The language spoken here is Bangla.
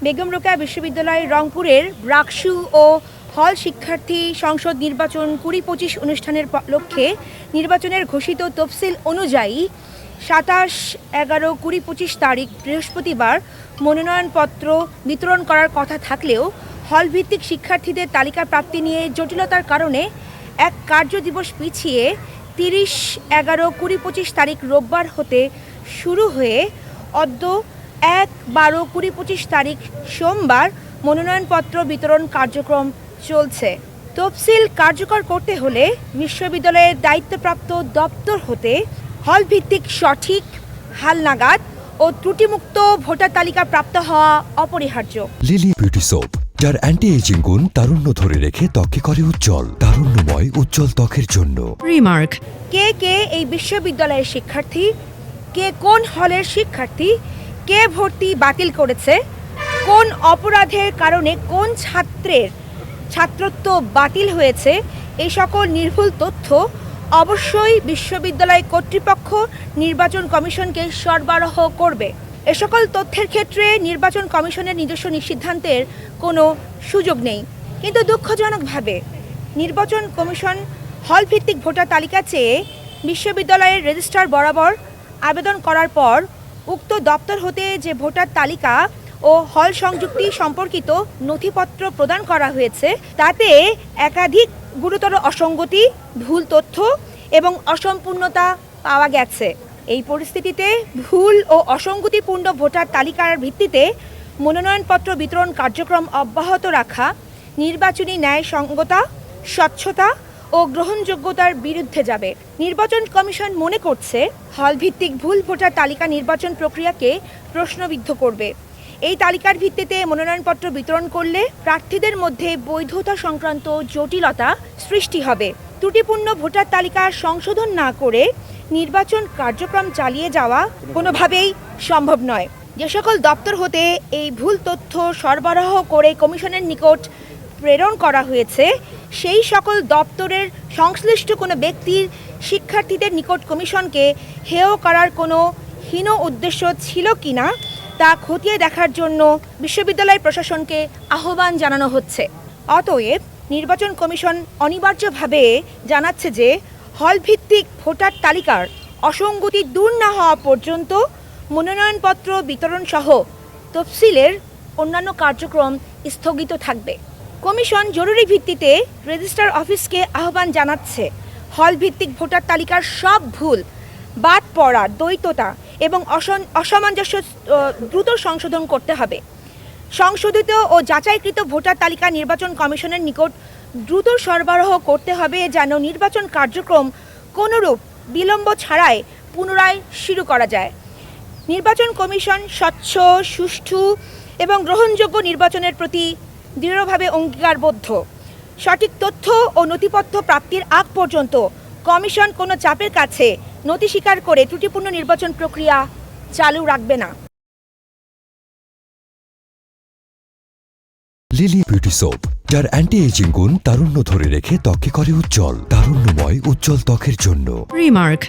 বেগম রোকেয়া বিশ্ববিদ্যালয় রংপুরের ব্রাকসু ও হল শিক্ষার্থী সংসদ নির্বাচন 2025 অনুষ্ঠানের লক্ষ্যে নির্বাচনের ঘোষিত তফসিল অনুযায়ী 27/11/2025 তারিখ বৃহস্পতিবার মনোনয়নপত্র বিতরণ করার কথা থাকলেও হলভিত্তিক শিক্ষার্থীদের তালিকা প্রাপ্তি নিয়ে জটিলতার কারণে এক কার্যদিবস পিছিয়ে 30/11/2025 তারিখ রোববার হতে শুরু হয়ে অদ্য 1/12/2025 তারিখ সোমবার মনোনয়নপত্র বিতরণ কার্যক্রম চলছে। তফসিল কার্যকর করতে হলে বিশ্ববিদ্যালয়ের দায়িত্বপ্রাপ্ত দপ্তর হতে হলভিত্তিক সঠিক, হালনাগাদ ও ত্রুটিমুক্ত ভোটার তালিকা প্রাপ্ত হওয়া অপরিহার্য। লিলি বিউটি সোপ, যার অ্যান্টি এজিং গুণ তারুণ্য ধরে রেখে ত্বকে করে উজ্জ্বল, তারুণ্যময় উজ্জ্বল ত্বকের জন্য। রিমার্ক: কে এই বিশ্ববিদ্যালয়ের শিক্ষার্থী, কে কোন হলের শিক্ষার্থী, কে ভর্তি বাতিল করেছে, কোন অপরাধের কারণে কোন ছাত্রের ছাত্রত্ব বাতিল হয়েছে, এই সকল নির্ভুল তথ্য অবশ্যই বিশ্ববিদ্যালয় কর্তৃপক্ষ নির্বাচন কমিশনকে সরবরাহ করবে। এ সকল তথ্যের ক্ষেত্রে নির্বাচন কমিশনের নিজস্ব সিদ্ধান্তের কোনো সুযোগ নেই। কিন্তু দুঃখজনকভাবে নির্বাচন কমিশন হলভিত্তিক ভোটার তালিকা চেয়ে বিশ্ববিদ্যালয়ের রেজিস্ট্রার বরাবর আবেদন করার পর উক্ত দপ্তর হতে যে ভোটার তালিকা ও হল সংযুক্তি সম্পর্কিত নথিপত্র প্রদান করা হয়েছে তাতে একাধিক গুরুতর অসঙ্গতি, ভুল তথ্য এবং অসম্পূর্ণতা পাওয়া গেছে। এই পরিস্থিতিতে ভুল ও অসঙ্গতিপূর্ণ ভোটার তালিকার ভিত্তিতে মনোনয়নপত্র বিতরণ কার্যক্রম অব্যাহত রাখা নির্বাচনী ন্যায়সঙ্গতা, স্বচ্ছতা ও গ্রহণযোগ্যতার বিরুদ্ধে যাবে। নির্বাচন কমিশন মনে করছে হলভিত্তিক ভুল ভোটার তালিকা নির্বাচন প্রক্রিয়াকে প্রশ্নবিদ্ধ করবে। এই তালিকার ভিত্তিতে মনোনয়নপত্র বিতরণ করলে প্রার্থীদের মধ্যে বৈধতা সংক্রান্ত জটিলতা সৃষ্টি হবে। ত্রুটিপূর্ণ ভোটার তালিকা সংশোধন না করে নির্বাচন কার্যক্রম চালিয়ে যাওয়া কোনোভাবেই সম্ভব নয়। যে সকল দপ্তর হতে এই ভুল তথ্য সরবরাহ করে কমিশনের নিকট প্রেরণ করা হয়েছে সেই সকল দপ্তরের সংশ্লিষ্ট কোনো ব্যক্তির শিক্ষার্থীদের নিকট কমিশনকে হেয় করার কোনো হীন উদ্দেশ্য ছিল কিনা তা খতিয়ে দেখার জন্য বিশ্ববিদ্যালয় প্রশাসনকে আহ্বান জানানো হচ্ছে। অতএব নির্বাচন কমিশন অনিবার্যভাবে জানাচ্ছে যে হলভিত্তিক ভোটার তালিকার অসঙ্গতি দূর না হওয়া পর্যন্ত মনোনয়নপত্র বিতরণ সহ তফসিলের অন্যান্য কার্যক্রম স্থগিত থাকবে। কমিশন জরুরি ভিত্তিতে রেজিস্ট্রার অফিসকে আহ্বান জানাচ্ছে হলভিত্তিক ভোটার তালিকার সব ভুল, বাদ পড়া, দ্বৈততা এবং অসামঞ্জস্য দ্রুত সংশোধন করতে হবে। সংশোধিত ও যাচাইকৃত ভোটার তালিকা নির্বাচন কমিশনের নিকট দ্রুত সরবরাহ করতে হবে যেন নির্বাচন কার্যক্রম কোনোরূপ বিলম্ব ছাড়াই পুনরায় শুরু করা যায়। নির্বাচন কমিশন স্বচ্ছ, সুষ্ঠু এবং গ্রহণযোগ্য নির্বাচনের প্রতি দৃঢ়ভাবে অঙ্গীকারবদ্ধ। সঠিক তথ্য ও নথিপত্র প্রাপ্তির আগ পর্যন্ত কমিশন কোনো চাপের কাছে নথি স্বীকার করে ত্রুটিপূর্ণ নির্বাচন প্রক্রিয়া চালু রাখবে না। লিলি বিউটি সোপ, যার অ্যান্টি এজিং গুণ তারুণ্য ধরে রেখে ত্বকে করে উজ্জ্বল, তারুণ্যময় উজ্জ্বল ত্বকের জন্য। রিমার্ক: